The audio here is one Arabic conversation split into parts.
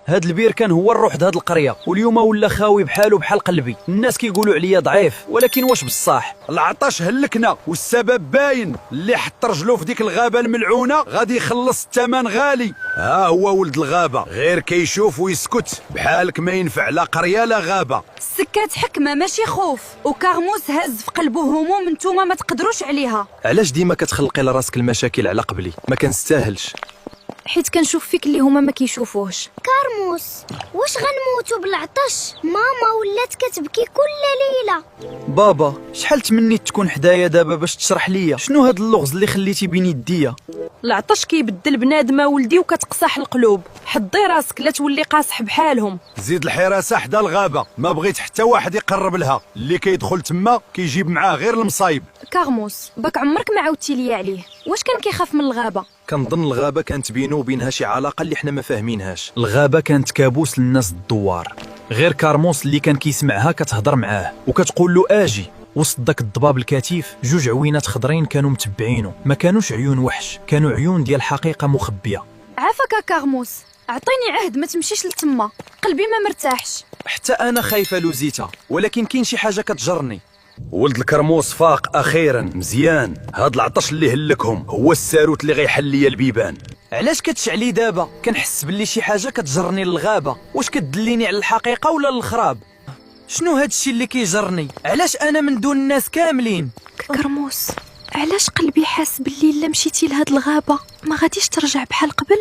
هاد البير كان هو الروح د هاد القريه، واليوم ولا خاوي بحالو بحال قلبي. الناس كيقولوا عليا ضعيف، ولكن واش بصح؟ العطش هلكنا، والسبب باين. اللي حط رجلو في ديك الغابه الملعونه غادي يخلص الثمن غالي. ها هو ولد الغابه غير كيشوف ويسكت، بحالك ما ينفع لا قريه لا غابه. السكات حكمه ماشي خوف، وكارموس هز في قلبه هموم نتوما ما تقدروش عليها. علاش ديما كتخلقي لراسك المشاكل على قبلي؟ ما كنستاهلش. حيت كنشوف فيك اللي هما ما كيشوفوهش. كارموس، واش غنموتوا بالعطش؟ ماما ولات كتبكي كل ليله. بابا شحال تمنيت تكون حدايا دابا باش تشرح ليا شنو هاد اللغز اللي خليتي بين يديا. العطش كيبدل بنادم ولدي وكتقصح القلوب. حضي راسك لا تولي قاصح بحالهم. زيد الحراسه حدا الغابه، ما بغيت حتى واحد يقرب لها. اللي كيدخل تما كيجيب معاه غير المصايب. كارموس باك عمرك ما عاودتي لي عليه، واش كان كيخاف من الغابه؟ كنظن الغابه كانت بينه وبينها شي علاقه اللي حنا ما فاهمينهاش. الغابه كانت كابوس للناس الدوار، غير كارموس اللي كان كيسمعها كتهضر معاه وكتقول له اجي. وسط داك الضباب الكثيف جوج عوينات خضرين كانوا متبعينه، ما كانوش عيون وحش، كانوا عيون ديال حقيقه مخبيه. عافاك كارموس، اعطيني عهد ما تمشيش لتما، قلبي ما مرتاحش. حتى انا خايفه لوزيتا، ولكن كاين شي حاجه كتجرني. ولد الكرموس فاق اخيرا مزيان. هاد العطش اللي هلكهم هو الساروت اللي غيحل ليا البيبان. علاش كتشعلي دابا؟ كنحس باللي شي حاجه كتجرني للغابه. واش كتدليني على الحقيقه ولا للخراب؟ شنو هاد الشيء اللي كيجرني؟ علاش انا من دون الناس كاملين؟ كرموس، علاش قلبي حاس باللي الا مشيتي لهاد الغابه ما غاديش ترجع بحال قبل؟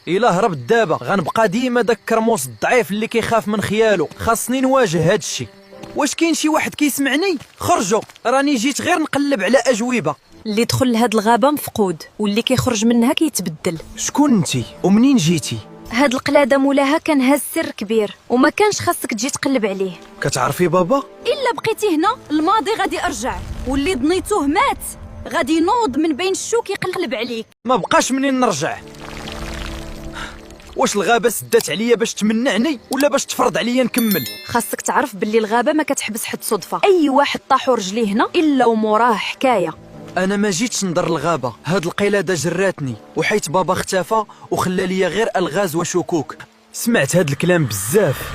الا هربت دابا غنبقى ديما داك كرموس الضعيف اللي كيخاف من خيالو. خاصني نواجه هاد الشيء. واش كاين شي واحد كيسمعني؟ خرجوا، راني جيت غير نقلب على اجوبه. اللي دخل لهاد الغابه مفقود، واللي كيخرج منها كيتبدل. شكون انتي ومنين جيتي؟ هاد القلاده مولاها كان هاز سر كبير وما كانش خاصك تجي تقلب عليه. كتعرفي بابا؟ الا بقيتي هنا الماضي غادي ارجع، واللي ظنيتوه مات غادي ينوض من بين الشوك يقلب عليك. ما بقاش منين نرجع. واش الغابه سدات عليا باش تمنعني ولا باش تفرض عليا نكمل؟ خاصك تعرف باللي الغابه ما كتحبس حد صدفه. اي واحد طاحوا رجليه هنا الا وموراه حكايه. انا ما جيتش ندر الغابه، هاد القلاده جراتني، وحيت بابا اختفى وخلى ليا غير الغاز وشكوك. سمعت هاد الكلام بزاف،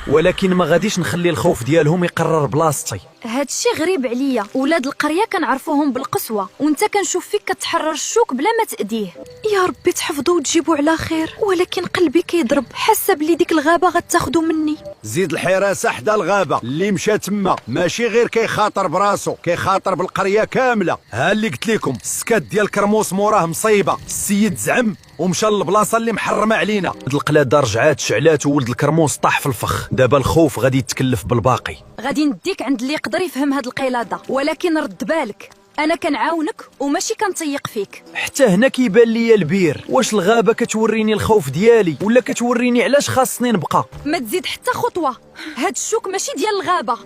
ولكن ما غاديش نخلي الخوف ديالهم يقرر بلاصتي. هادشي غريب عليا، ولاد القريه كنعرفوهم بالقسوه، وانت كنشوف فيك كتحرر الشوك بلا ما تأديه. يا ربي تحفظوا وتجيبوا على خير، ولكن قلبي كيضرب، حاسه بلي ديك الغابه غتاخدو مني. زيد الحراسه حدا الغابه، اللي مشى تما ماشي غير كيخاطر براسو، كيخاطر بالقريه كامله. ها اللي قلت لكم، السكات ديال كرموس موراه مصيبه. السيد زعم ومشى للبلاصه اللي محرمه علينا. هاد القلاده رجعات شعلات وولد الكرموس طاح في الفخ. دابا الخوف غادي يتكلف بالباقي. غادي نديك عند اللي يقدر يفهم هاد القلاده، ولكن رد بالك انا كنعاونك وماشي كنطيق فيك. حتى هنا كيبان ليا البير. واش الغابه كتوريني الخوف ديالي ولا كتوريني علاش خاصني نبقى؟ ما تزيد حتى خطوه، هاد الشوك ماشي ديال الغابه،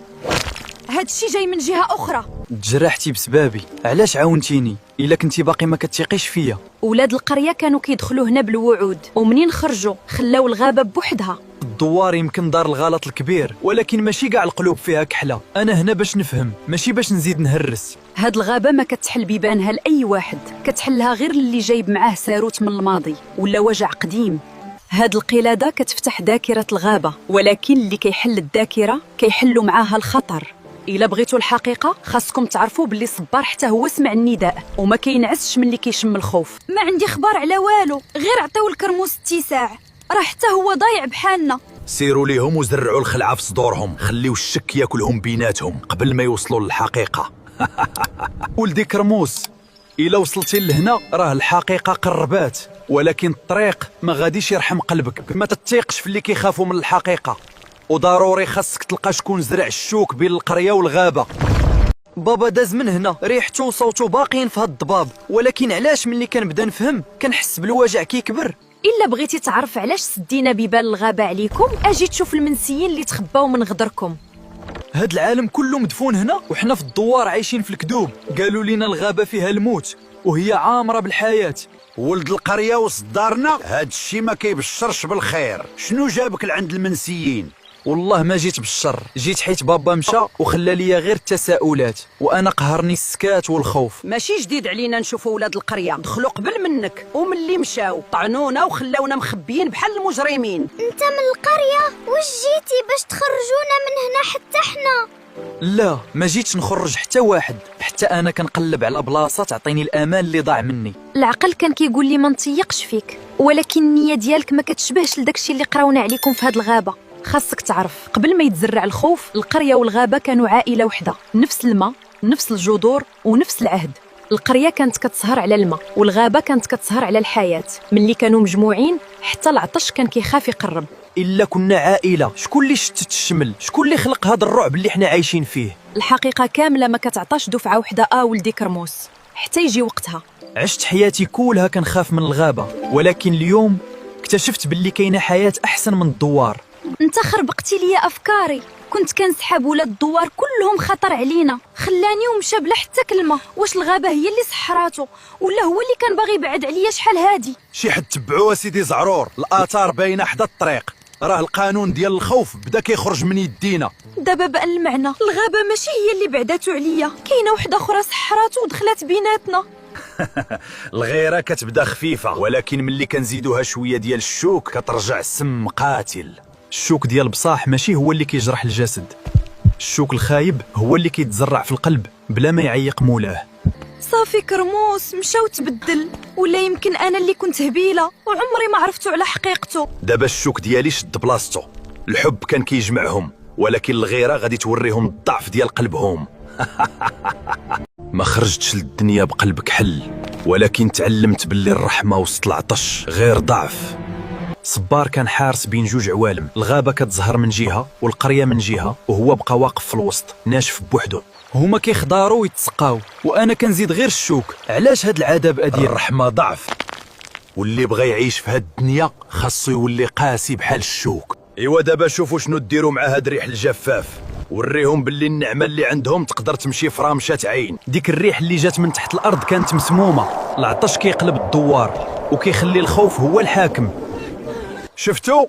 هاد الشي جاي من جهه اخرى. تجرحتي بسبابي، علاش عاونتيني الا كنتي باقي ما كتثيقيش فيا؟ ولاد القريه كانوا كيدخلوا هنا بالوعود، ومنين خرجوا خلاو الغابه بوحدها. الدوار يمكن دار الغلط الكبير، ولكن ماشي كاع القلوب فيها كحله. انا هنا باش نفهم ماشي باش نزيد نهرس. هاد الغابه ما كتحل بيبانها لاي واحد، كتحلها غير اللي جايب معاه ساروت من الماضي ولا وجع قديم. هاد القلاده كتفتح ذاكره الغابه، ولكن اللي كيحل الذاكره كيحلوا معاها الخطر. الا بغيتوا الحقيقه خاصكم تعرفوا باللي صبار حتى هو سمع النداء وما كينعسش ملي كيشم الخوف. ما عندي خبر على والو، غير عطاو الكرموس اتساع، راه حتى هو ضايع بحالنا. سيروا ليهم وزرعوا الخلعه في صدورهم، خليو الشك ياكلهم بيناتهم قبل ما يوصلوا للحقيقه. ولدي كرموس، الا وصلتي لهنا راه الحقيقه قربات، ولكن الطريق ما غاديش يرحم قلبك. ما تتيقش في اللي كيخافوا من الحقيقه، وضروري خاصك تلقى شكون زرع الشوك بين القريه والغابه. بابا داز من هنا، ريحته وصوته باقيين في هاد الضباب، ولكن علاش ملي كنبدا نفهم كنحس بالوجع كيكبر؟ الا بغيتي تعرف علاش سدينا بيبان الغابه عليكم، اجي تشوف المنسيين اللي تخباو من غدركم. هاد العالم كله مدفون هنا وحنا في الدوار عايشين في الكذوب. قالوا لينا الغابه فيها الموت وهي عامره بالحياه. ولد القريه وسط دارنا، هاد الشي ما كيبشرش بالخير. شنو جابك لعند المنسيين؟ والله ما جيت بالشر، جيت حيت بابا مشى وخلى ليا غير التساؤلات، وانا قهرني السكات والخوف. ماشي جديد علينا نشوفوا ولاد القريه، دخلوا قبل منك وملي مشاو طعنونا وخلاونا مخبيين بحال المجرمين. انت من القرية واش جيتي باش تخرجونا من هنا حتى حنا؟ لا ما جيتش نخرج حتى واحد، حتى انا كنقلب على بلاصه تعطيني الامان اللي ضاع مني. العقل كان كيقول لي ما نتيقش فيك، ولكن النيه ديالك ما كتشبهش لداكشي اللي قراونا عليكم في هاد الغابه. خاصك تعرف قبل ما يتزرع الخوف القريه والغابه كانوا عائله وحده، نفس الماء نفس الجذور ونفس العهد. القريه كانت كتسهر على الماء والغابه كانت كتسهر على الحياه. ملي كانوا مجموعين حتى العطش كان كيخاف يقرب. الا كنا عائله، شكون اللي شتت الشمل؟ شكون اللي خلق هذا الرعب اللي حنا عايشين فيه؟ الحقيقه كامله ما كتعطاش دفعه وحده ولدي كرموس حتى يجي وقتها. عشت حياتي كلها كنخاف من الغابه، ولكن اليوم اكتشفت باللي كاينه حياه احسن من الدوار. انت خربقتي لي افكاري، كنت كنسحب ولاد الدوار كلهم خطر علينا، خلاني ومشى بلا حتى كلمه. واش الغابه هي اللي سحراته ولا هو اللي كان باغي يبعد عليا شحال هادي؟ شي حد تبعوه سيدي زعرور، الاثار باينه حدا الطريق، راه القانون ديال الخوف بدا كيخرج من يدينا. دابا بان المعنى، الغابه ماشي هي اللي بعداتو عليا، كاينه وحده اخرى سحراتو ودخلت بيناتنا. الغيره كتبدا خفيفه، ولكن ملي كنزيدوها شويه ديال الشوك كترجع سم قاتل. الشوك ديال بصاح ماشي هو اللي كيجرح الجسد، الشوك الخايب هو اللي كيتزرع في القلب بلا ما يعيق مولاه. صافي كرموس مشى وتبدل، ولا يمكن انا اللي كنت هبيله وعمري ما عرفتو على حقيقته. دابا الشوك ديالي شد بلاصتو، الحب كان كيجمعهم، ولكن الغيره غادي توريهم الضعف ديال قلبهم. ما خرجتش للدنيا بقلب كحل، ولكن تعلمت باللي الرحمه وسط العطش غير ضعف. صبار كان حارس بين جوج عوالم، الغابه كتزهر من جهه والقريه من جهه، وهو بقى واقف في الوسط ناشف بوحدو. هما كيخضاروا ويتسقاو وانا كنزيد غير الشوك. علاش هاد العذاب ادير؟ الرحمه ضعف، واللي بغى يعيش في هاد الدنيا خاصو يولي قاسي بحال الشوك. ايوا دابا شوفوا شنو ديروا مع هاد الريح الجفاف، وريهم باللي النعمه اللي عندهم تقدر تمشي في رامشه عين. ديك الريح اللي جات من تحت الارض كانت مسمومه، العطش كيقلب الدوار وكيخلي الخوف هو الحاكم. شفتوا؟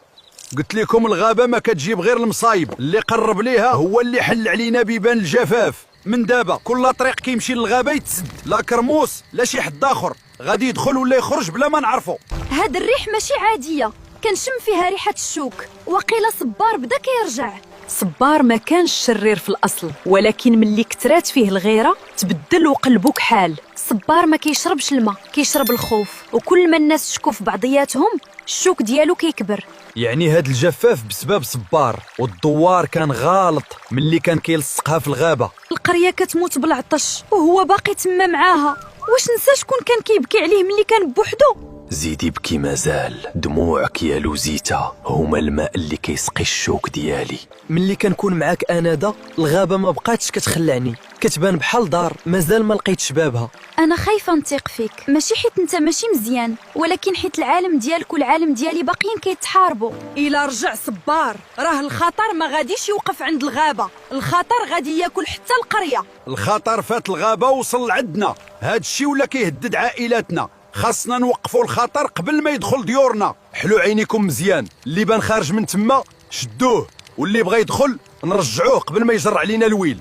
قلت لكم الغابه ما كتجيب غير المصايب، اللي قرب ليها هو اللي حل علينا بيبان الجفاف. من دابا كل طريق كيمشي للغابه يتسد، لا كرموس لا شي حد اخر غادي يدخل ولا يخرج بلا ما نعرفو. هاد الريح ماشي عاديه، كنشم فيها ريحه الشوك. وقيله صبار بدا كيرجع. صبار ما كانش شرير في الاصل، ولكن ملي كترات فيه الغيره تبدل وقلبو كحال. صبار ما كيشربش الماء، كيشرب الخوف، وكل ما الناس شكوا في بعضياتهم الشوك ديالو كيكبر. يعني هاد الجفاف بسبب صبار، والدوار كان غالط ملي كان كيلصقها في الغابه. القريه كتموت بالعطش وهو باقي تما معاها. واش نسى شكون كان كيبكي عليه ملي كان بوحدو؟ زيدي يبكي مازال، دموعك يا لوزيتا هما الماء اللي كيسقي الشوك ديالي. ملي كنكون معاك انا دا الغابه ما بقاتش كتخلعني، كتبان بحال دار مازال ما لقيتش بابها. انا خايفه نثيق فيك، ماشي حيت انت ماشي مزيان، ولكن حيت العالم ديالك والعالم ديالي باقيين كيتحاربوا. الا رجع صبار راه الخطر ما غاديش يوقف عند الغابه، الخطر غادي ياكل حتى القريه. الخطر فات الغابه وصل لعندنا، هاد الشيء ولا كيهدد عائلاتنا. خاصنا نوقفوا الخطر قبل ما يدخل ديورنا. حلو عينيكم مزيان، اللي بان خارج من تما شدوه، واللي بغى يدخل نرجعوه قبل ما يجر علينا الويل.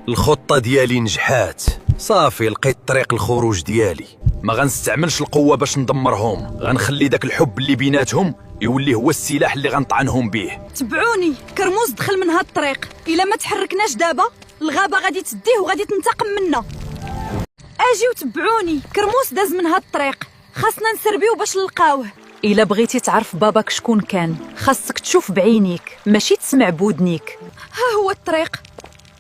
الخطه ديالي نجحات، صافي لقيت طريق الخروج ديالي. ما غنستعملش القوه باش ندمرهم، غنخلي داك الحب اللي بيناتهم يولي هو السلاح اللي غنطعنهم به. تبعوني، كرموس دخل من هاد الطريق، الا ما تحركناش دابا الغابه غادي تديه وغادي تنتقم منا. اجيو تبعوني، كرموس داز من هاد الطريق، خاصنا نسربيو باش نلقاوه. الا بغيتي تعرف باباك شكون كان خاصك تشوف بعينيك ماشي تسمع بودنيك. ها هو الطريق،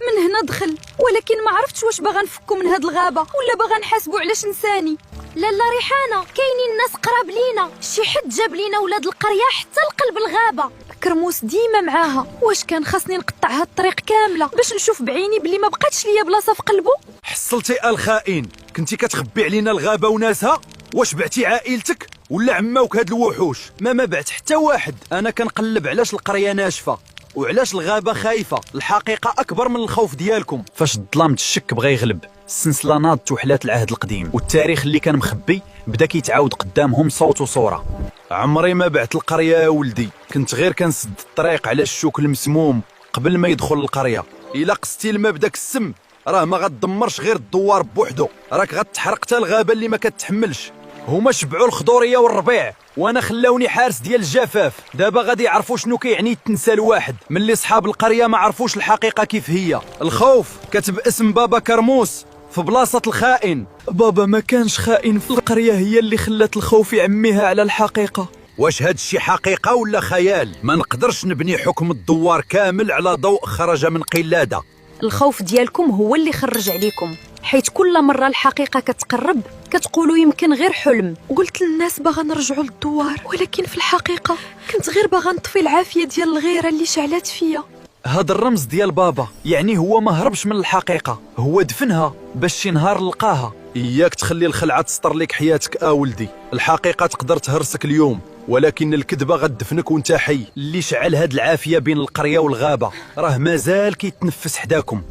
من هنا دخل، ولكن ما عرفتش واش باغا نفكو من هاد الغابه ولا باغا نحاسبو علاش نساني. لالا ريحانه، كاينين الناس قراب لينا، شي حد جاب لينا ولاد القريه حتى لقلب الغابه. كرموس ديما معاها، واش كان خاصني نقطع هاد الطريق كامله باش نشوف بعيني بلي ما بقاتش ليا بلاصه في قلبه؟ حصلتي الخائن، كنتي كتخبي علينا الغابه وناسها؟ واش بعتي عائلتك ولا عماوك هاد الوحوش؟ ما بعت حتى واحد، انا كنقلب علاش القريه ناشفه، وعلاش الغابة خايفة؟ الحقيقة أكبر من الخوف ديالكم. فاش الظلام الشك بغى يغلب، السلسلة ناضت وحلات العهد القديم، والتاريخ اللي كان مخبي بدا كيتعاود قدامهم صوت وصورة. عمري ما بعت القرية يا ولدي، كنت غير كنسد الطريق على الشوك المسموم قبل ما يدخل القرية. إلا قصتي الماء بداك السم راه ما غتدمرش غير الدوار بوحدو، راك غتحرق حتى الغابة اللي ما كتحملش. هما شبعوا الخضورية والربيع وانا خلاوني حارس ديال الجفاف. دابا غادي يعرفوا شنو كيعني التنسى الواحد، ملي صحاب القرية ما عرفوش الحقيقة كيف هي. الخوف كتب اسم بابا كرموس في بلاصة الخائن. بابا ما كانش خائن في القرية، هي اللي خلات الخوف يعميها على الحقيقة. واش هاد الشي حقيقة ولا خيال؟ ما نقدرش نبني حكم الدوار كامل على ضوء خرج من قلادة. الخوف ديالكم هو اللي خرج عليكم، حيت كل مرة الحقيقة كتقرب كتقولوا يمكن غير حلم. قلت للناس باغا نرجعوا للدوار، ولكن في الحقيقة كنت غير باغا نطفي العافية ديال الغيرة اللي شعلات فيا. هاد الرمز ديال بابا يعني هو ما هربش من الحقيقة، هو دفنها باش شي نهار لقاها. إياك تخلي الخلعة تسطر لك حياتك ولدي. الحقيقة تقدر تهرسك اليوم، ولكن الكذبة غتدفنك وانت حي. اللي شعل هاد العافية بين القرية والغابة راه مازال كيتنفس حداكم.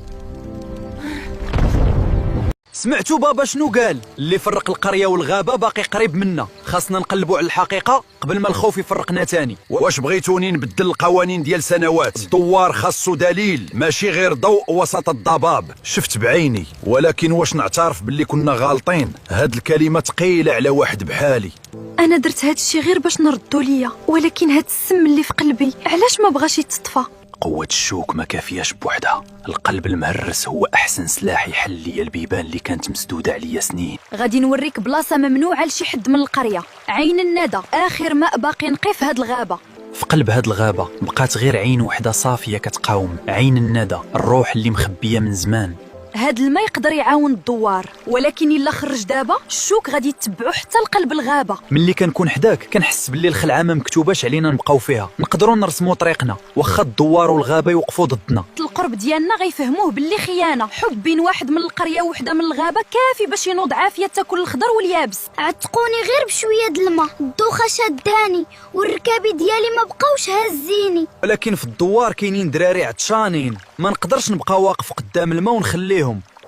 سمعتوا بابا شنو قال؟ اللي فرق القرية والغابة باقي قريب منا، خاصنا نقلبوا على الحقيقة قبل ما الخوف يفرقنا تاني. واش بغيتوني نبدل القوانين ديال سنوات؟ الدوار خاصو دليل ماشي غير ضوء وسط الضباب. شفت بعيني، ولكن واش نعترف باللي كنا غالطين؟ هاد الكلمة ثقيلة على واحد بحالي. انا درت هاد الشي غير باش نردو ليا، ولكن هاد السم اللي في قلبي علاش ما بغاش يتطفى؟ قوة الشوك ما كافياش بوحدها، القلب المهرس هو أحسن سلاح يحل لي البيبان اللي كانت مسدودة عليا سنين. غادي نوريك بلاصة ممنوعة لشي حد من القرية، عين الندى، آخر ماء باقي نقي في هاد الغابة. في قلب هاد الغابة بقات غير عين وحدة صافية كتقاوم، عين الندى، الروح اللي مخبية من زمان. هاد الماء يقدر يعاون الدوار، ولكن إلا خرج دابا الشوك غادي يتبعو حتى لقلب الغابة. ملي كنكون حداك كنحس باللي الخلعة ما مكتوباش علينا نبقاو فيها، نقدروا نرسموا طريقنا واخا الدوار والغابة يوقفوا ضدنا. القرب ديالنا غيفهموه باللي خيانة، حب بين واحد من القرية وحدة من الغابة كافي باش ينوض عافية تاكل الخضر واليابس. عتقوني غير بشوية د الماء، الدوخة شداني والركابي ديالي ما بقاوش هازيني. ولكن في الدوار كاينين دراري عطشانين، ما نقدرش نبقى واقف قدام الماء ونخليهم.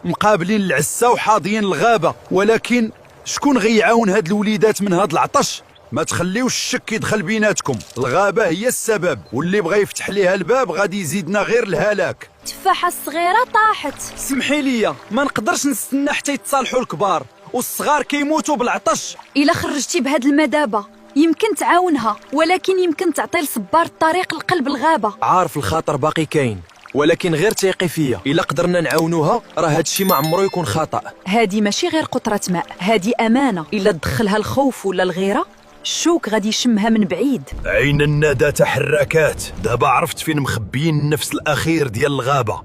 مقابلين العسة وحاضيين الغابة، ولكن شكون غيعاون هاد الوليدات من هاد العطش؟ ما تخليوش الشك يدخل بيناتكم، الغابة هي السبب، واللي بغى يفتح ليها الباب غادي يزيدنا غير الهلاك. التفاحة الصغيرة طاحت. سمحي لي، ما نقدرش نستنى حتى يتصالحوا الكبار، والصغار كيموتوا بالعطش. إلا خرجتي بهاد الماء دابا يمكن تعاونها، ولكن يمكن تعطي لصبار الطريق لقلب الغابة. عارف الخطر باقي كاين، ولكن غير تيقي فيا، الا قدرنا نعاونوها راه هادشي ما عمرو يكون خطأ. هادي ماشي غير قطرة ماء، هادي أمانة، إلا تدخلها الخوف ولا الغيرة الشوك غادي يشمها من بعيد. عين الندى تحركات، دابا عرفت فين مخبيين النفس الأخير ديال الغابة.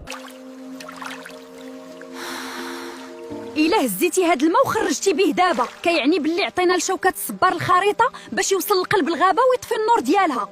إلا هزيتي هاد الماء وخرجتي به دابا كيعني باللي عطينا لشوكة الصبار الخريطة باش يوصل لقلب الغابة ويطفي النور ديالها.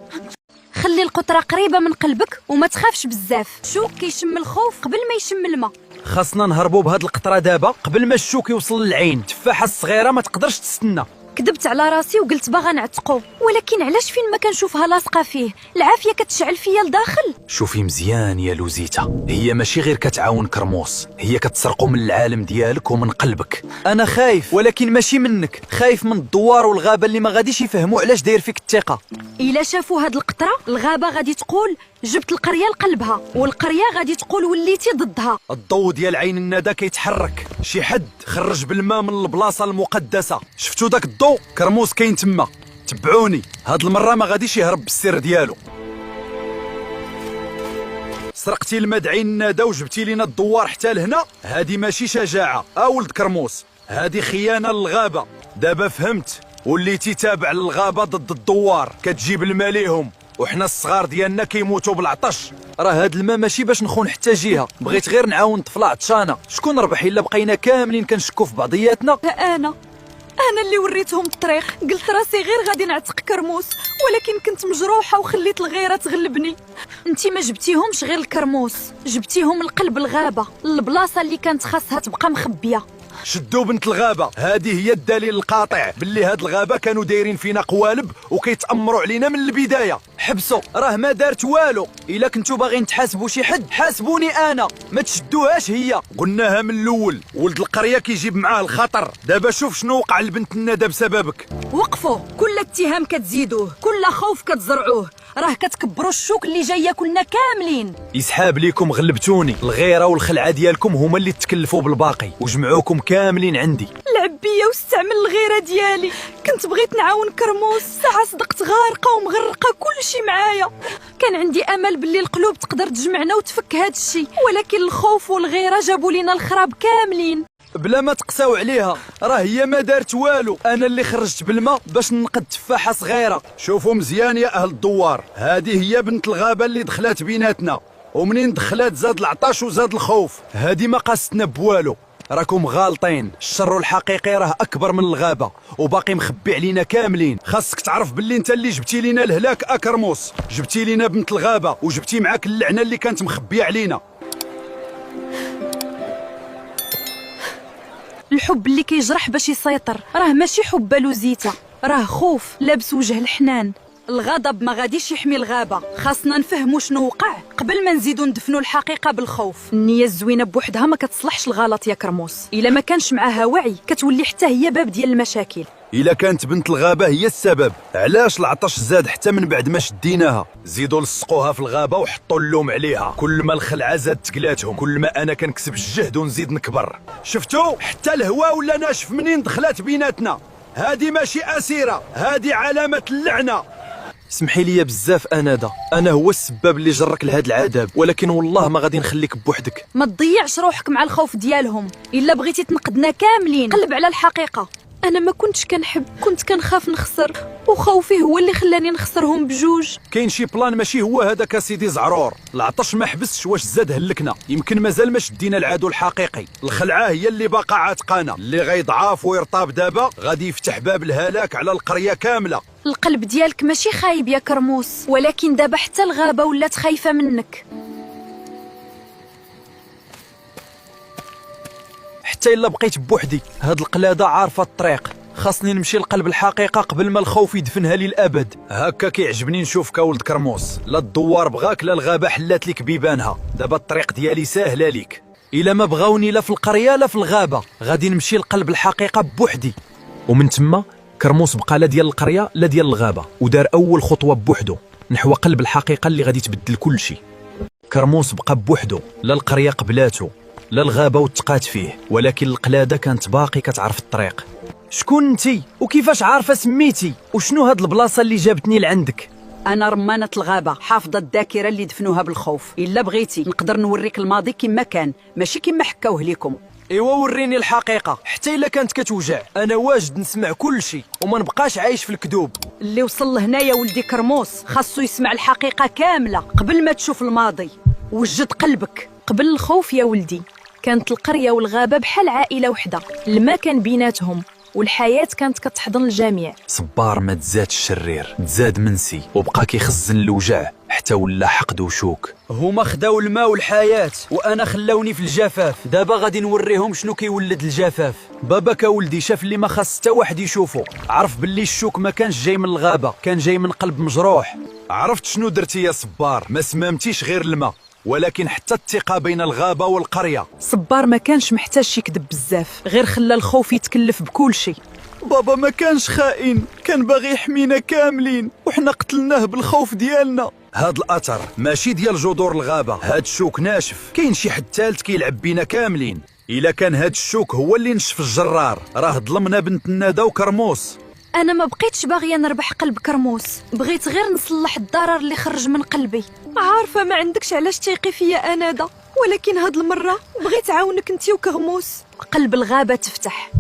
خلي القطرة قريبة من قلبك وما تخافش بزاف، الشوك كيشم الخوف قبل ما يشم الماء. خاصنا نهربوا بهاد القطرة دابا قبل ما الشوك يوصل للعين. التفاحة الصغيرة ما تقدرش تستنى. كذبت على راسي وقلت باغا نعتقو، ولكن علاش فين ما كنشوفها لاصقه فيه العافيه كتشعل فيا لداخل. شوفي مزيان يا لوزيتا، هي ماشي غير كتعاون كرموس، هي كتسرقو من العالم ديالك ومن قلبك. انا خايف، ولكن ماشي منك، خايف من الدوار والغابه اللي ما غاديش يفهموا علاش داير فيك الثقه. الا شافوا هاد القطره الغابه غادي تقول جبت القريه لقلبها، والقريه غادي تقول وليتي ضدها. الضوء ديال عين الندى كيتحرك، شي حد خرج بالماء من البلاصه المقدسه. شفتوا داك الضوء؟ كرموس كاين تما، تبعوني، هاد المره ما غاديش يهرب بالسر ديالو. سرقتي الماء عين الندى وجبتي لينا الدوار حتى لهنا، هادي ماشي شجاعه ولد كرموس، هادي خيانه للغابه. دابا فهمت، وليتي تابع للغابه ضد الدوار، كتجيب الماء ليهم وحنا الصغار ديالنا كيموتوا بالعطش. راه هاد الماء ماشي باش نخون حتى جهه، بغيت غير نعاون طفله عطشانه. شكون ربح الا بقينا كاملين كنشكوا في بعضياتنا؟ انا اللي وريتهم الطريق، قلت راسي غير غادي نعتق كرموس، ولكن كنت مجروحه وخليت الغيره تغلبني. انتي ما جبتيهمش غير الكرموس، جبتيهم لقلب الغابه، البلاصه اللي كانت خاصها تبقى مخبيه. شدوا بنت الغابة، هذه هي الدليل القاطع باللي هاد الغابة كانوا دايرين فينا قوالب وكيتأمروا علينا من البداية. حبسوا، راه ما دارت والو. الا كنتو باغيين تحاسبوا شي حد حاسبوني انا، ما تشدوهاش هي. قلناها من الاول، ولد القرية كيجيب معاه الخطر. دابا شوف شنو وقع لبنت الندى بسببك. وقفوا، كل اتهام كتزيدوه، كل خوف كتزرعوه، راه كتكبروا الشوك اللي جاي ياكلنا كاملين. يسحاب ليكم، غلبتوني. الغيره والخلعه ديالكم هما اللي تكلفوا بالباقي وجمعوكم كاملين عندي. لعب بيا واستعمل الغيره ديالي، كنت بغيت نعاون كرموس، ساعه صدقت غارقه ومغرقه كلشي معايا. كان عندي امل باللي القلوب تقدر تجمعنا وتفك هاد الشيء، ولكن الخوف والغيره جابوا لينا الخراب كاملين. بلا ما تقساو عليها، راه هي ما دارت والو. انا اللي خرجت بالماء باش ننقد تفاحه صغيره. شوفوا مزيان يا اهل الدوار، هذه هي بنت الغابة اللي دخلت بيناتنا، ومنين دخلت زاد العطش وزاد الخوف. هادي ما قاستنا بوالو، راكم غالطين. الشر الحقيقي راه اكبر من الغابه وباقي مخبي علينا كاملين. خاصك تعرف باللي انت اللي جبتي لينا الهلاك اكرموس، جبتي لينا بنت الغابة وجبتي معاك اللعنة اللي كانت مخبية علينا. الحب اللي كيجرح باش يسيطر راه ماشي حب لوزيته، راه خوف لابس وجه الحنان. الغضب ما غاديش يحمي الغابه، خاصنا نفهموا شنو وقع قبل ما نزيدوا ندفنوا الحقيقه بالخوف. النيه الزوينه بوحدها ما كتصلحش الغلط يا كرموس، الا ما كانش معاها وعي كتولي حتى هي باب ديال المشاكل. إلا كانت بنت الغابة هي السبب، علاش العطش زاد حتى من بعد ما شديناها؟ زيدوا لصقوها في الغابة وحطوا اللوم عليها. كل ما الخلعة زاد تقلاتهم، كل ما أنا كنكسب الجهد ونزيد نكبر. شفتوا؟ حتى الهواء ولا ناشف منين دخلات بيناتنا. هادي ماشي أسيرة، هادي علامة اللعنة. سمحي لي بزاف انادا، انا هو السبب اللي جرك لهاد العذاب، ولكن والله ما غادي نخليك بوحدك. ما تضيعش روحك مع الخوف ديالهم، الا بغيتي تنقدنا كاملين قلب على الحقيقه. انا ما كنتش كنحب، كنت كنخاف نخسر، وخوفي هو اللي خلاني نخسرهم بجوج. كاين شي بلان ماشي هو هذاك سيدي زعرور. العطش ما حبسش، واش زاد هلكنا؟ يمكن مازال ما شدينا العدو الحقيقي. الخلعه هي اللي باقا عاتقانا، اللي غيضعاف ويرطاب دابا غادي يفتح باب الهلاك على القريه كامله. القلب ديالك ماشي خايب يا كرموس، ولكن دابا حتى الغابه ولات خايفه منك. حتى الا بقيت بوحدي، هاد القلاده عارفه الطريق. خاصني نمشي لقلب الحقيقه قبل ما الخوف يدفنها لي الابد. هكا كيعجبني نشوفك ولد كرموس، لا الدوار بغاك لا الغابه حلات لك بيبانها. دابا الطريق ديالي ساهله ليك. الا ما بغاوني لا في القريه لا في الغابه، غادي نمشي لقلب الحقيقه بوحدي. ومن تما كرموس بقى لا ديال القريه لا ديال الغابه، ودار اول خطوه بوحدو نحو قلب الحقيقه اللي غادي تبدل كل شيء. كرموس بقى بوحدو، لا القريه قبلاتو لا الغابه وتقات فيه، ولكن القلاده كانت باقي كتعرف الطريق. شكون انتي وكيفاش عارفه سميتي وشنو هاد البلاصه اللي جابتني لعندك؟ انا رمانه الغابه، حافظه الذاكره اللي دفنوها بالخوف. الا بغيتي نقدر نوريك الماضي كما كان، ماشي كما حكاوه ليكم. ايوا وريني الحقيقه، حتى الا كانت كتوجع انا واجد نسمع كل شيء وما نبقاش عايش في الكذوب. اللي وصل لهنا يا ولدي كرموس خاصو يسمع الحقيقه كامله قبل ما تشوف الماضي. وجد قلبك قبل الخوف يا ولدي. كانت القريه والغابه بحال عائله وحده، الماء كان بيناتهم والحياه كانت كتحضن الجميع. صبار ما تزاد الشرير، تزاد منسي وبقى كيخزن الوجع حتى ولا حقد وشوك. هما خداو الماء والحياه وانا خلاوني في الجفاف. دابا غادي نوريهم شنو كيولد الجفاف. باباك ولدي شاف اللي ما خاص حتى واحد يشوفه، عرف باللي الشوك ما كانش جاي من الغابه، كان جاي من قلب مجروح. عرفت شنو درتي يا صبار؟ ما سمامتيش غير الماء، ولكن حتى الثقه بين الغابه والقريه. صبار ما كانش محتاج يكذب بزاف، غير خلى الخوف يتكلف بكل شيء. بابا ما كانش خائن، كان باغي يحمينا كاملين وحنا قتلناه بالخوف ديالنا. هاد الاثر ماشي ديال جذور الغابه، هاد الشوك ناشف، كاين شي حد ثالث كيلعب بينا كاملين. الا كان هاد الشوك هو اللي نشف الجرار، راه ظلمنا بنت الندى وكرموس. انا ما بقيتش باغيه نربح قلب كرموس، بغيت غير نصلح الضرر اللي خرج من قلبي. عارفه ما عندكش علاش تيقي فيا انادا، ولكن هاد المره بغيت عاونك انتي وكرموس. قلب الغابه تفتح،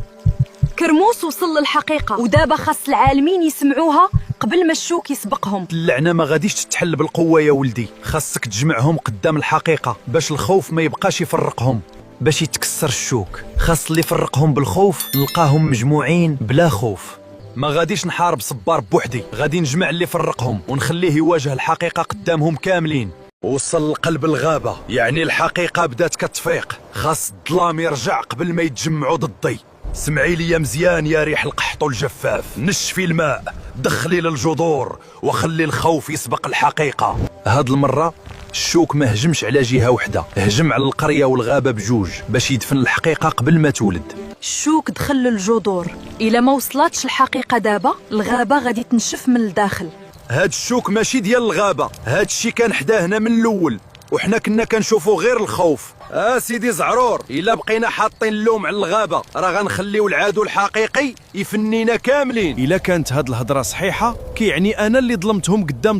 كرموس وصل للحقيقه، ودابا خاص العالمين يسمعوها قبل ما الشوك يسبقهم. اللعنه ما غاديش تتحل بالقوه يا ولدي، خاصك تجمعهم قدام الحقيقه باش الخوف ما يبقاش يفرقهم. باش يتكسر الشوك خاص اللي يفرقهم بالخوف نلقاهم مجموعين بلا خوف. ما غاديش نحارب صبار بوحدي، غادي نجمع اللي فرقهم ونخليه يواجه الحقيقه قدامهم كاملين. وصل لقلب الغابة، يعني الحقيقة بدات كتفيق. خاص الظلام يرجع قبل ما يتجمعوا ضدي. سمعي لي مزيان يا ريح القحط والجفاف، نشفي الماء، دخلي للجذور وخلي الخوف يسبق الحقيقة. هاد المرة الشوك ما هجمش على جهة وحدة، هجم على القرية والغابة بجوج باش يدفن الحقيقة قبل ما تولد. الشوك دخل للجذور. إلا ما وصلاتش الحقيقة دابا، الغابة غادي تنشف من الداخل. هاد الشوك ماشي ديال الغابة، هاد الشي كان حداه هنا من الأول، وحنا كنا كنشوفوا غير الخوف. سيدي زعرور، إلا بقينا حاطين اللوم على الغابة راه غنخليو العدو الحقيقي يفنينا كاملين. إلا كانت هاد الهضرة صحيحة كيعني أنا اللي ظلمتهم قدام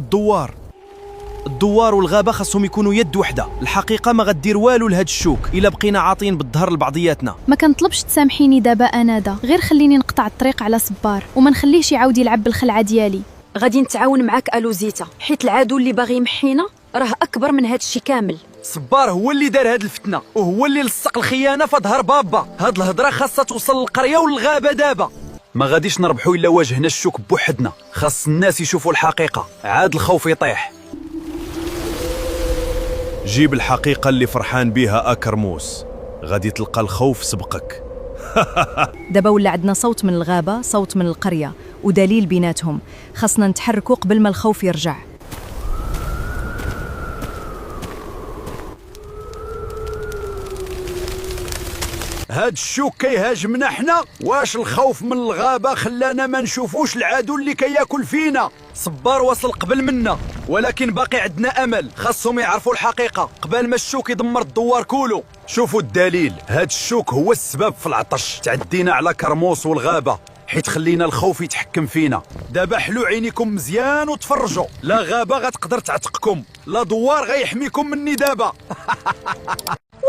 الدوار والغابة خاصهم يكونوا يد وحدة. الحقيقة ما غدير والو لهاد الشوك إلا بقينا عاطين بالظهر لبعضياتنا. ما كنطلبش تسامحيني دابا أنادا، غير خليني نقطع الطريق على صبار وما نخليش يعاود يلعب بالخلعة ديالي. غادي نتعاون معاك ألوزيتا، حيت العدو اللي باغي يمحينا راه أكبر من هاد الشي كامل. صبار هو اللي دار هاد الفتنة، وهو اللي لصق الخيانة في ظهر بابا. هاد الهضرة خاصها توصل للقرية والغابة دابا. ما غاديش نربحو إلا واجهنا الشوك بوحدنا، خاص الناس يشوفوا الحقيقة، عاد الخوف يطيح. جيب الحقيقة اللي فرحان بيها أكرموس، غادي تلقى الخوف سبقك. دابا ولا عندنا صوت من الغابة، صوت من القرية، ودليل بيناتهم. خاصنا نتحركوا قبل ما الخوف يرجع. هاد الشوك كيهاجمنا حنا، واش الخوف من الغابة خلانا ما نشوفوش العدو اللي كياكل فينا؟ صبار وصل قبل منا، ولكن باقي عندنا أمل. خاصهم يعرفوا الحقيقة قبل ما الشوك يدمر الدوار كولو. شوفوا الدليل، هاد الشوك هو السبب في العطش. تعدينا على كرموس والغابة حيت خلينا الخوف يتحكم فينا. دابا حلو عينيكم مزيان وتفرجوا، لا غابة غتقدر تعتقكم، لا دوار غيحميكم مني دابا.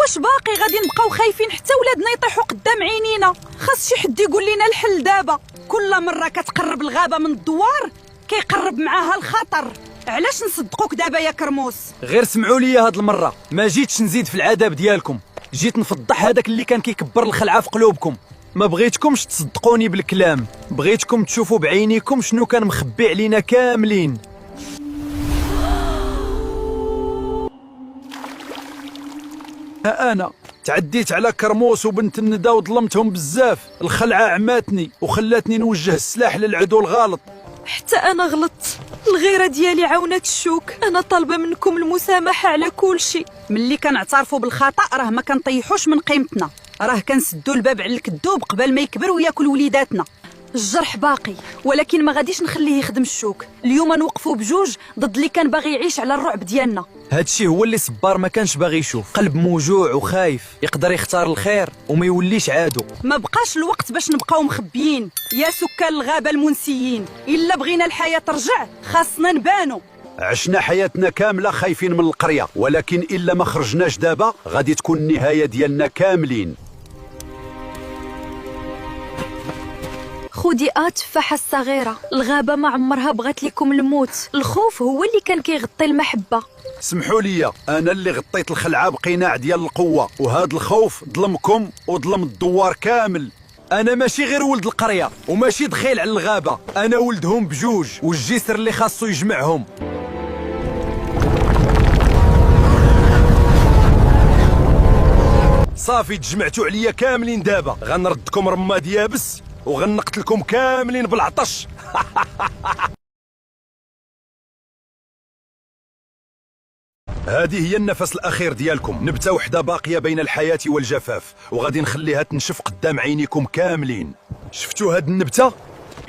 واش باقي غادي نبقاو خايفين حتى ولادنا يطيحوا قدام عينينا؟ خاص شي حد يقول لنا الحل دابا. كل مرة كتقرب الغابة من الدوار كيقرب معاها الخطر. علاش نصدقوك دابا يا كرموس؟ غير سمعوا لي هاد المرة، ما جيتش نزيد في العذاب ديالكم، جيت نفضح هذاك اللي كان كيكبر الخلعة في قلوبكم. ما بغيتكمش تصدقوني بالكلام، بغيتكم تشوفوا بعينيكم شنو كان مخبي علينا كاملين. أنا تعديت على كرموس وبنت الندى وظلمتهم بزاف. الخلعة عماتني وخلاتني نوجه السلاح للعدو الغالط. حتى أنا غلطت، الغيرة ديالي عاونت الشوك. أنا طالبة منكم المسامحة على كل شيء. ملي كنعترفوا بالخطأ راه ما كنطيحوش من قيمتنا، راه كنسدوا الباب على الكذوب قبل ما يكبر وياكل وليداتنا. الجرح باقي، ولكن ما غاديش نخليه يخدم الشوك. اليوم نوقفوا بجوج ضد اللي كان باغي يعيش على الرعب ديالنا. هادشي هو اللي صبار ما كانش باغي يشوف. قلب موجوع وخايف يقدر يختار الخير وما يوليش عادو. ما بقاش الوقت باش نبقاو مخبيين يا سكان الغابة المنسيين. إلا بغينا الحياة ترجع خاصنا نبانو. عشنا حياتنا كاملة خايفين من القرية، ولكن إلا ما خرجناش دابا غادي تكون النهاية ديالنا كاملين. خودي تفاحة الصغيرة، الغابة ما عمرها بغات لكم الموت. الخوف هو اللي كان كيغطي المحبة. سمحوا لي، أنا اللي غطيت الخلعة بقناع ديال القوة، وهذا الخوف ظلمكم وظلم الدوار كامل. أنا ماشي غير ولد القرية وماشي دخيل على الغابة، أنا ولدهم بجوج والجسر اللي خاصو يجمعهم. صافي تجمعتوا عليا كاملين، دابا غنردكم رماد يابس وغنقتلكم كاملين بالعطش. هذه هي النفس الأخير ديالكم، نبتة وحدة باقية بين الحياة والجفاف، وغادي نخليها تنشف قدام عينيكم كاملين. شفتوا هاد النبتة؟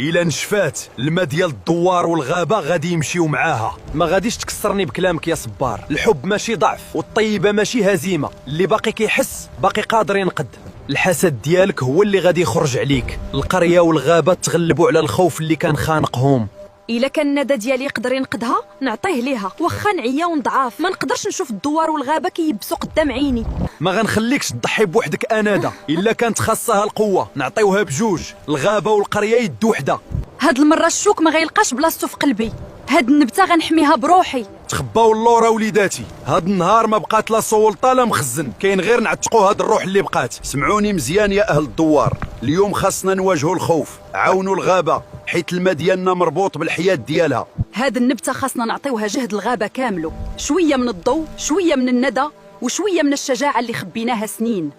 إلا نشفات الماء ديال الدوار والغابة غادي يمشيو معاها. ما غاديش تكسرني بكلامك يا صبار، الحب ماشي ضعف والطيبة ماشي هزيمة. اللي باقي كيحس باقي قادر ينقد. الحسد ديالك هو اللي غادي يخرج عليك. القرية والغابة تغلبوا على الخوف اللي كان خانقهم. إلا كان الندى ديالي يقدر ينقدها نعطيه ليها، واخا نعيا ونضعاف ما نقدرش نشوف الدوار والغابة كيبسوا قدام عيني. ما غنخليكش تضحي بوحدك أنادا. إلا كانت خاصها القوة نعطيوها بجوج، الغابة والقرية يد وحدة. هاد المرة الشوك ما غيلقاش بلاصتو في قلبي. هاد النبتة غنحميها بروحي. تخباو اللورا وليداتي، هاد النهار ما بقات لا سولطة لا مخزن، كاين غير نعتقوا هاد الروح اللي بقات. سمعوني مزيان يا أهل الدوار، اليوم خاصنا نواجهوا الخوف، عاونوا الغابة حيت الماء ديالنا مربوط بالحياة ديالها. هاد النبتة خاصنا نعطيوها جهد الغابة كامله، شوية من الضوء، شوية من الندى، وشوية من الشجاعة اللي خبيناها سنين.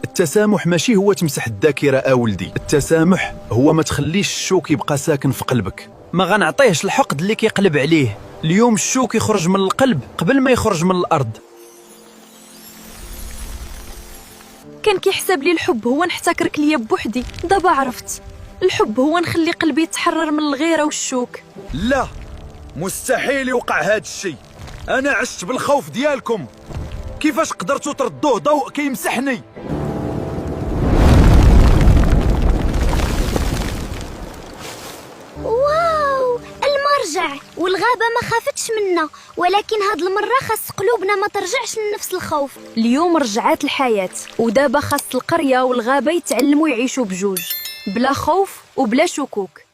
التسامح ماشي هو تمسح الذاكرة ولدي، التسامح هو ما تخليش الشوك يبقى ساكن في قلبك. ما غنعطيهش الحقد اللي كيقلب عليه. اليوم الشوك يخرج من القلب قبل ما يخرج من الأرض. كان كيحسب لي الحب هو نحتكرك ليا بوحدي، دابا عرفت الحب هو نخلي قلبي يتحرر من الغيرة والشوك. لا، مستحيل يوقع هاد الشيء. انا عشت بالخوف ديالكم. كيفاش قدرتوا تردوه ضوء كيمسحني؟ واو، المرجع والغابة ما خافتش منا، ولكن هاد المرة خاص قلوبنا ما ترجعش لنفس الخوف. اليوم رجعات الحياة، ودابا خاص القرية والغابة يتعلموا يعيشوا بجوج، بلا خوف وبلا شكوك.